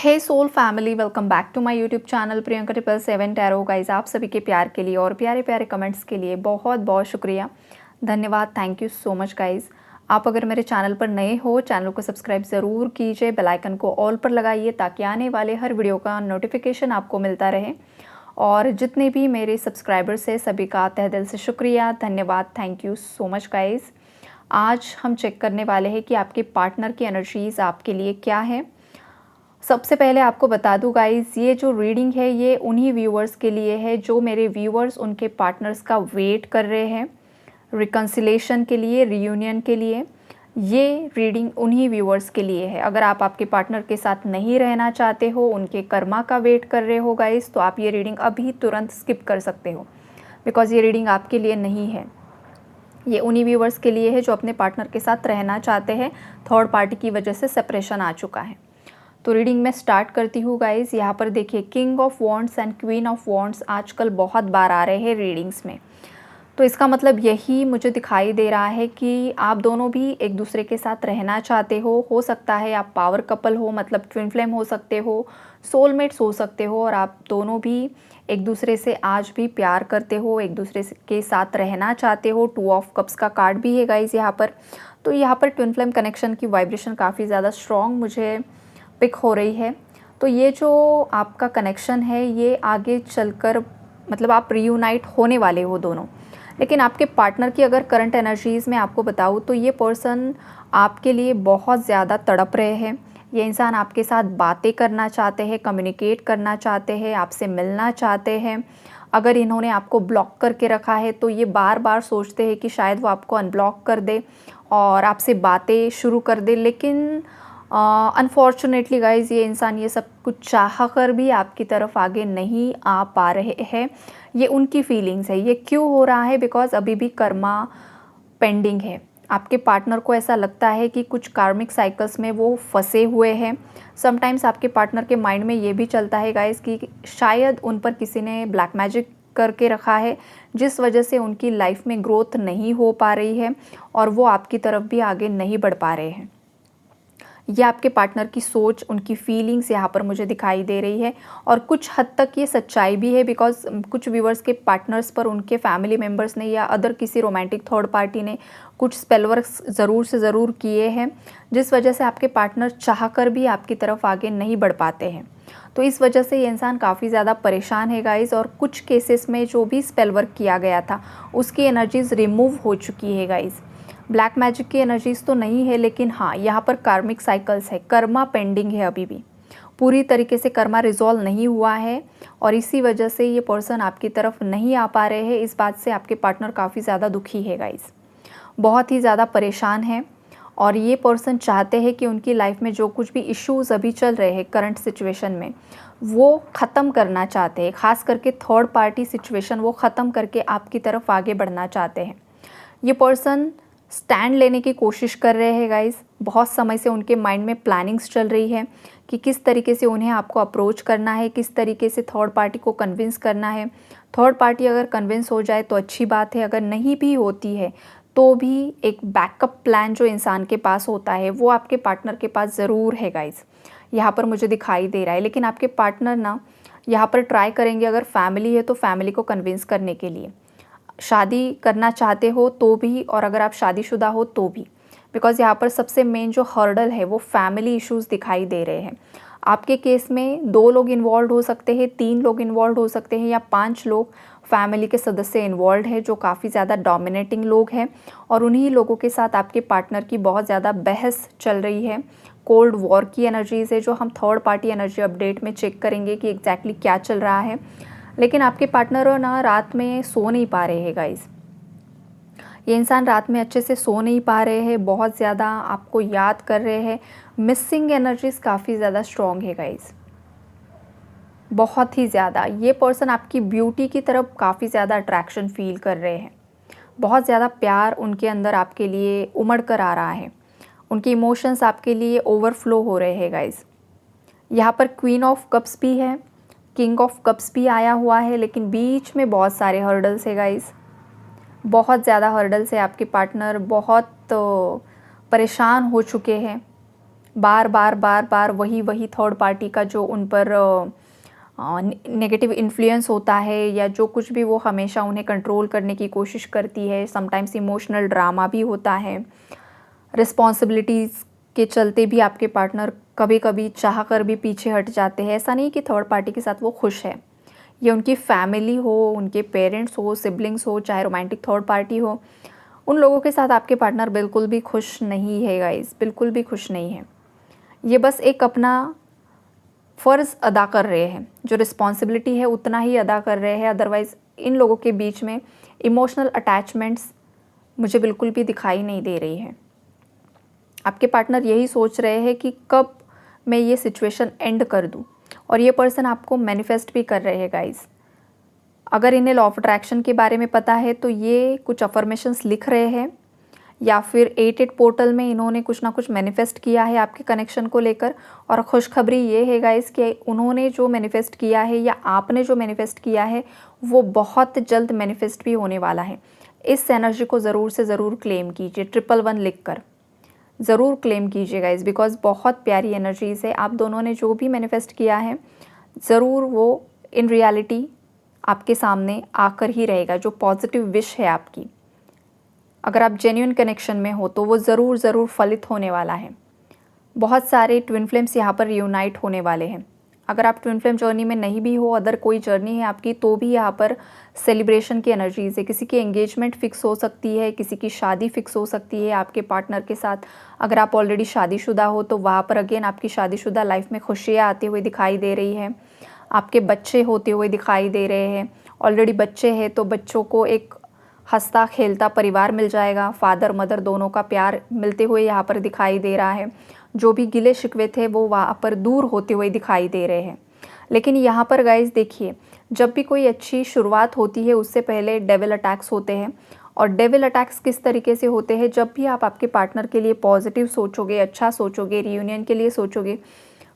Hey soul family, welcome back to my YouTube channel Priyanka 777 tarot. Guys, आप सभी के प्यार के लिए और प्यारे प्यारे कमेंट्स के लिए बहुत बहुत शुक्रिया, धन्यवाद। Thank you so much guys. आप अगर मेरे चैनल पर नए हो, चैनल को सब्सक्राइब ज़रूर कीजिए, बेल आइकन को ऑल पर लगाइए ताकि आने वाले हर वीडियो का नोटिफिकेशन आपको मिलता रहे। और जितने भी मेरे सब्सक्राइबर्स हैं सभी का तहे दिल से शुक्रिया, धन्यवाद। Thank you so much guys. आज हम चेक करने वाले हैं कि आपके पार्टनर की एनर्जीज़ आपके लिए क्या है। सबसे पहले आपको बता दूं गाइज़, ये जो रीडिंग है ये उन्हीं व्यूअर्स के लिए है जो मेरे व्यूअर्स उनके पार्टनर्स का वेट कर रहे हैं, रिकन्सिलेशन के लिए, रियूनियन के लिए। ये रीडिंग उन्हीं व्यूअर्स के लिए है। अगर आप आपके पार्टनर के साथ नहीं रहना चाहते हो, उनके कर्मा का वेट कर रहे हो गाइज़, तो आप ये रीडिंग अभी तुरंत स्किप कर सकते हो, बिकॉज़ ये रीडिंग आपके लिए नहीं है। ये उन्हीं व्यूअर्स के लिए है जो अपने पार्टनर के साथ रहना चाहते हैं, थर्ड पार्टी की वजह से सेपरेशन आ चुका है। तो रीडिंग में स्टार्ट करती हूँ गाइज़। यहाँ पर देखिए, king of wands and queen of wands आजकल बहुत बार आ रहे हैं रीडिंग्स में। तो इसका मतलब यही मुझे दिखाई दे रहा है कि आप दोनों भी एक दूसरे के साथ रहना चाहते हो सकता है आप पावर कपल हो, मतलब ट्विन फ्लेम हो सकते हो, सोलमेट्स हो सकते हो, और आप दोनों भी एक दूसरे से आज भी प्यार करते हो, एक दूसरे के साथ रहना चाहते हो। 2 ऑफ कप्स का कार्ड भी है गाइज़ यहाँ पर। तो यहाँ पर ट्विन फ्लेम कनेक्शन की वाइब्रेशन काफ़ी ज़्यादा स्ट्रॉन्ग मुझे पिक हो रही है। तो ये जो आपका कनेक्शन है ये आगे चलकर, मतलब आप रियूनाइट होने वाले हो दोनों। लेकिन आपके पार्टनर की अगर करंट एनर्जीज़ में आपको बताऊँ तो ये पर्सन आपके लिए बहुत ज़्यादा तड़प रहे हैं। ये इंसान आपके साथ बातें करना चाहते हैं, कम्युनिकेट करना चाहते हैं, आपसे मिलना चाहते हैं। अगर इन्होंने आपको ब्लॉक करके रखा है तो ये बार बार सोचते हैं कि शायद वो आपको अनब्लॉक कर दे और आपसे बातें शुरू कर दे। लेकिन अनफॉर्चुनेटली गाइज़, ये इंसान ये सब कुछ चाह कर भी आपकी तरफ आगे नहीं आ पा रहे हैं। ये उनकी फीलिंग्स है। ये क्यों हो रहा है? बिकॉज़ अभी भी कर्मा पेंडिंग है। आपके पार्टनर को ऐसा लगता है कि कुछ कार्मिक साइकिल्स में वो फंसे हुए हैं। समटाइम्स आपके पार्टनर के माइंड में ये भी चलता है गाइज़ कि शायद उन पर किसी ने ब्लैक मैजिक करके रखा है, जिस वजह से उनकी लाइफ में ग्रोथ नहीं हो पा रही है और वो आपकी तरफ भी आगे नहीं बढ़ पा रहे हैं। ये आपके पार्टनर की सोच, उनकी फीलिंग्स यहाँ पर मुझे दिखाई दे रही है। और कुछ हद तक ये सच्चाई भी है, बिकॉज़ कुछ व्यूवर्स के पार्टनर्स पर उनके फैमिली मेम्बर्स ने या अदर किसी रोमांटिक थर्ड पार्टी ने कुछ स्पेल वर्क्स ज़रूर से ज़रूर किए हैं, जिस वजह से आपके पार्टनर चाह कर भी आपकी तरफ आगे नहीं बढ़ पाते हैं। तो इस वजह से ये इंसान काफ़ी ज़्यादा परेशान है गाइज़। और कुछ केसेस में जो भी स्पेल वर्क किया गया था उसकी एनर्जीज़ रिमूव हो चुकी है गाइज़। ब्लैक मैजिक की एनर्जीज़ तो नहीं है, लेकिन हाँ, यहाँ पर कार्मिक साइकिल्स है, कर्मा पेंडिंग है, अभी भी पूरी तरीके से कर्मा रिजॉल्व नहीं हुआ है। और इसी वजह से ये पर्सन आपकी तरफ नहीं आ पा रहे हैं। इस बात से आपके पार्टनर काफ़ी ज़्यादा दुखी है गाइज़, बहुत ही ज़्यादा परेशान है। और ये पर्सन चाहते हैं कि उनकी लाइफ में जो कुछ भी इश्यूज़ अभी चल रहे हैं करंट सिचुएशन में, वो ख़त्म करना चाहते हैं। ख़ास करके थर्ड पार्टी सिचुएशन वो ख़त्म करके आपकी तरफ आगे बढ़ना चाहते हैं। ये पर्सन स्टैंड लेने की कोशिश कर रहे हैं गाइज़। बहुत समय से उनके माइंड में प्लानिंग्स चल रही है कि किस तरीके से उन्हें आपको अप्रोच करना है, किस तरीके से थर्ड पार्टी को कन्विंस करना है। थर्ड पार्टी अगर कन्विंस हो जाए तो अच्छी बात है, अगर नहीं भी होती है तो भी एक बैकअप प्लान जो इंसान के पास होता है वो आपके पार्टनर के पास ज़रूर है गाइज़, यहाँ पर मुझे दिखाई दे रहा है। लेकिन आपके पार्टनर ना यहाँ पर ट्राई करेंगे, अगर फैमिली है तो फैमिली को कन्विंस करने के लिए, शादी करना चाहते हो तो भी, और अगर आप शादीशुदा हो तो भी, बिकॉज़ यहाँ पर सबसे मेन जो हर्डल है वो फैमिली इश्यूज़ दिखाई दे रहे हैं। आपके केस में 2 लोग इन्वॉल्व हो सकते हैं, 3 लोग इन्वॉल्व हो सकते हैं, या 5 लोग फैमिली के सदस्य इन्वॉल्व हैं जो काफ़ी ज़्यादा डोमिनेटिंग लोग हैं। और उन्हीं लोगों के साथ आपके पार्टनर की बहुत ज़्यादा बहस चल रही है। कोल्ड वॉर की एनर्जीज़ है जो हम थर्ड पार्टी एनर्जी अपडेट में चेक करेंगे कि एग्जैक्टली क्या चल रहा है। लेकिन आपके पार्टनर ना रात में सो नहीं पा रहे हैं गाइज़। ये इंसान रात में अच्छे से सो नहीं पा रहे हैं, बहुत ज़्यादा आपको याद कर रहे हैं। मिसिंग एनर्जीज़ काफ़ी ज़्यादा स्ट्रॉन्ग है गाइज़, बहुत ही ज़्यादा। ये पर्सन आपकी ब्यूटी की तरफ काफ़ी ज़्यादा अट्रैक्शन फील कर रहे हैं। बहुत ज़्यादा प्यार उनके अंदर आपके लिए उमड़ कर आ रहा है। उनके इमोशंस आपके लिए ओवरफ्लो हो रहे हैं गाइज़। यहाँ पर क्वीन ऑफ कप्स भी है, किंग ऑफ कप्स भी आया हुआ है, लेकिन बीच में बहुत सारे हर्डल्स है गाइज़, बहुत ज़्यादा हर्डल्स है। आपके पार्टनर बहुत परेशान हो चुके हैं। बार बार बार बार वही वही थर्ड पार्टी का जो उन पर नेगेटिव इन्फ्लुएंस होता है, या जो कुछ भी वो हमेशा उन्हें कंट्रोल करने की कोशिश करती है। समटाइम्स इमोशनल ड्रामा भी होता है। रिस्पॉन्सिबिलिटीज़ के चलते भी आपके पार्टनर कभी कभी चाह कर भी पीछे हट जाते हैं। ऐसा नहीं कि थर्ड पार्टी के साथ वो खुश है, ये उनकी फैमिली हो, उनके पेरेंट्स हो, सिबलिंग्स हो, चाहे रोमांटिक थर्ड पार्टी हो, उन लोगों के साथ आपके पार्टनर बिल्कुल भी खुश नहीं है गाइस, बिल्कुल भी खुश नहीं है। ये बस एक अपना फ़र्ज़ अदा कर रहे हैं, जो रिस्पॉन्सिबिलिटी है उतना ही अदा कर रहे हैं। अदरवाइज़ इन लोगों के बीच में इमोशनल अटैचमेंट्स मुझे बिल्कुल भी दिखाई नहीं दे रही है। आपके पार्टनर यही सोच रहे हैं कि कब मैं ये सिचुएशन एंड कर दूँ, और ये पर्सन आपको मैनिफेस्ट भी कर रहे हैं गाइस। अगर इन्हें लॉ ऑफ अट्रैक्शन के बारे में पता है तो ये कुछ अफर्मेशंस लिख रहे हैं, या फिर 88 पोर्टल में इन्होंने कुछ ना कुछ मैनिफेस्ट किया है आपके कनेक्शन को लेकर। और खुशखबरी ये है गाइस कि उन्होंने जो मैनिफेस्ट किया है या आपने जो मैनिफेस्ट किया है वो बहुत जल्द मैनिफेस्ट भी होने वाला है। इस एनर्जी को ज़रूर से ज़रूर क्लेम कीजिए, 111 लिख कर ज़रूर क्लेम कीजिए गाइस, बिकॉज बहुत प्यारी एनर्जीज़ है। आप दोनों ने जो भी मैनिफेस्ट किया है ज़रूर वो इन रियलिटी आपके सामने आकर ही रहेगा। जो पॉजिटिव विश है आपकी, अगर आप जेन्युइन कनेक्शन में हो तो वो ज़रूर ज़रूर फलित होने वाला है। बहुत सारे ट्विन फ्लेम्स यहाँ पर रियूनाइट होने वाले हैं। अगर आप ट्विन फ्लेम जर्नी में नहीं भी हो, अदर कोई जर्नी है आपकी, तो भी यहाँ पर सेलिब्रेशन की एनर्जीज़ है। किसी की एंगेजमेंट फिक्स हो सकती है, किसी की शादी फिक्स हो सकती है आपके पार्टनर के साथ। अगर आप ऑलरेडी शादीशुदा हो तो वहाँ पर अगेन आपकी शादीशुदा लाइफ में खुशियाँ आती हुई दिखाई दे रही है। आपके बच्चे होते हुए दिखाई दे रहे हैं। ऑलरेडी बच्चे हैं तो बच्चों को एक हंसता खेलता परिवार मिल जाएगा। फादर मदर दोनों का प्यार मिलते हुए यहाँ पर दिखाई दे रहा है। जो भी गिले शिकवे थे वो वहाँ पर दूर होते हुए दिखाई दे रहे हैं। लेकिन यहाँ पर गाइस देखिए, जब भी कोई अच्छी शुरुआत होती है उससे पहले डेविल अटैक्स होते हैं। और डेविल अटैक्स किस तरीके से होते हैं, जब भी आप आपके पार्टनर के लिए पॉजिटिव सोचोगे, अच्छा सोचोगे, रियूनियन के लिए सोचोगे,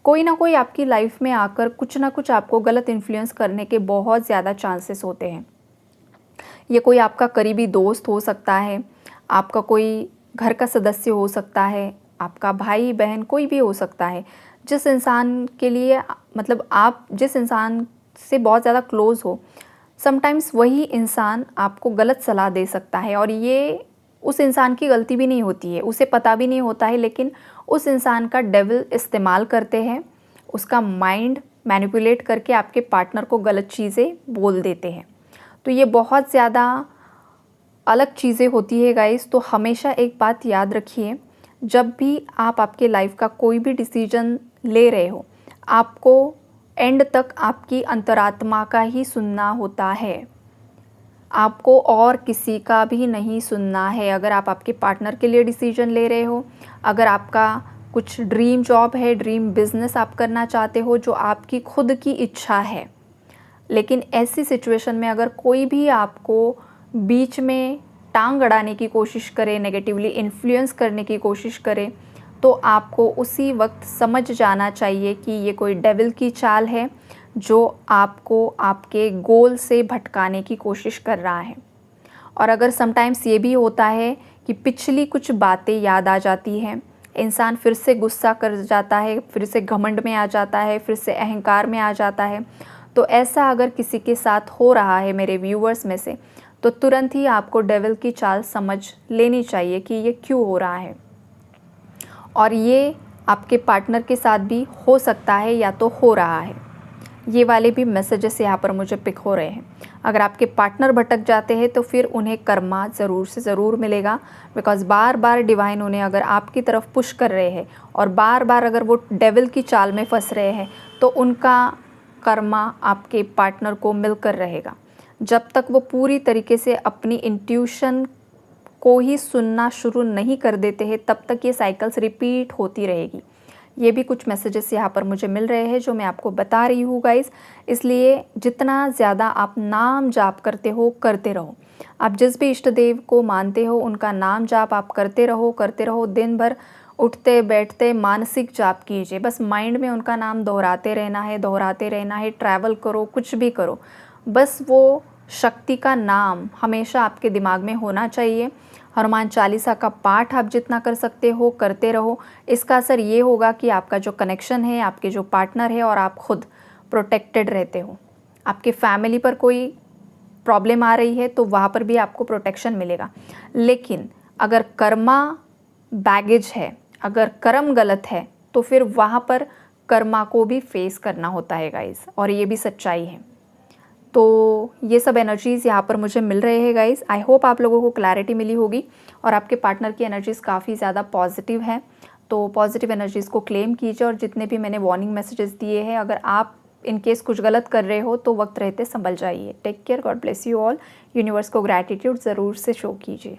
कोई ना कोई आपकी लाइफ में आकर कुछ ना कुछ आपको गलत इन्फ्लुएंस करने के बहुत ज़्यादा चांसेस होते हैं। ये कोई आपका करीबी दोस्त हो सकता है, आपका कोई घर का सदस्य हो सकता है, आपका भाई बहन कोई भी हो सकता है। जिस इंसान के लिए मतलब आप जिस इंसान से बहुत ज़्यादा क्लोज़ हो, समटाइम्स वही इंसान आपको गलत सलाह दे सकता है। और ये उस इंसान की गलती भी नहीं होती है, उसे पता भी नहीं होता है, लेकिन उस इंसान का डेविल इस्तेमाल करते हैं, उसका माइंड मैनिपुलेट करके आपके पार्टनर को गलत चीज़ें बोल देते हैं। तो ये बहुत ज़्यादा अलग चीज़ें होती है गाइस। तो हमेशा एक बात याद रखिए, जब भी आप आपके लाइफ का कोई भी डिसीजन ले रहे हो, आपको एंड तक आपकी अंतरात्मा का ही सुनना होता है, आपको और किसी का भी नहीं सुनना है। अगर आप आपके पार्टनर के लिए डिसीजन ले रहे हो, अगर आपका कुछ ड्रीम जॉब है, ड्रीम बिजनेस आप करना चाहते हो जो आपकी खुद की इच्छा है, लेकिन ऐसी सिचुएशन में अगर कोई भी आपको बीच में टांग अड़ाने की कोशिश करे, नेगेटिवली इन्फ्लुएंस करने की कोशिश करे, तो आपको उसी वक्त समझ जाना चाहिए कि ये कोई डेविल की चाल है जो आपको आपके गोल से भटकाने की कोशिश कर रहा है। और अगर समटाइम्स ये भी होता है कि पिछली कुछ बातें याद आ जाती हैं, इंसान फिर से गुस्सा कर जाता है, फिर से घमंड में आ जाता है, फिर से अहंकार में आ जाता है। तो ऐसा अगर किसी के साथ हो रहा है मेरे व्यूअर्स में से, तो तुरंत ही आपको डेविल की चाल समझ लेनी चाहिए कि ये क्यों हो रहा है। और ये आपके पार्टनर के साथ भी हो सकता है या तो हो रहा है। ये वाले भी मैसेजेस यहाँ पर मुझे पिक हो रहे हैं। अगर आपके पार्टनर भटक जाते हैं तो फिर उन्हें कर्मा ज़रूर से ज़रूर मिलेगा, बिकॉज बार बार डिवाइन उन्हें अगर आपकी तरफ पुश कर रहे हैं और बार बार अगर वो डेविल की चाल में फंस रहे हैं तो उनका कर्मा आपके पार्टनर को मिलकर रहेगा। जब तक वो पूरी तरीके से अपनी इंट्यूशन को ही सुनना शुरू नहीं कर देते हैं तब तक ये साइकिल्स रिपीट होती रहेगी। ये भी कुछ मैसेजेस यहाँ पर मुझे मिल रहे हैं जो मैं आपको बता रही हूँ गाइस। इसलिए जितना ज़्यादा आप नाम जाप करते करते रहो। आप जिस भी इष्ट देव को मानते हो उनका नाम जाप आप करते रहो। दिन भर उठते बैठते मानसिक जाप कीजिए, बस माइंड में उनका नाम दोहराते रहना है। ट्रैवल करो, कुछ भी करो, बस वो शक्ति का नाम हमेशा आपके दिमाग में होना चाहिए। हनुमान चालीसा का पाठ आप जितना कर सकते हो करते रहो। इसका असर ये होगा कि आपका जो कनेक्शन है, आपके जो पार्टनर है और आप खुद प्रोटेक्टेड रहते हो। आपके फैमिली पर कोई प्रॉब्लम आ रही है तो वहाँ पर भी आपको प्रोटेक्शन मिलेगा। लेकिन अगर कर्मा बैगेज है, अगर कर्म गलत है, तो फिर वहाँ पर कर्मा को भी फेस करना होता है गाइस, और ये भी सच्चाई है। तो ये सब एनर्जीज़ यहाँ पर मुझे मिल रहे हैं गाइस। आई होप आप लोगों को क्लैरिटी मिली होगी और आपके पार्टनर की एनर्जीज़ काफ़ी ज़्यादा पॉजिटिव है। तो पॉजिटिव एनर्जीज़ को क्लेम कीजिए, और जितने भी मैंने वार्निंग मैसेजेस दिए हैं, अगर आप इन केस कुछ गलत कर रहे हो तो वक्त रहते संभल जाइए। Take care, god bless you all. Universe को ग्रैटिट्यूड ज़रूर से शो कीजिए।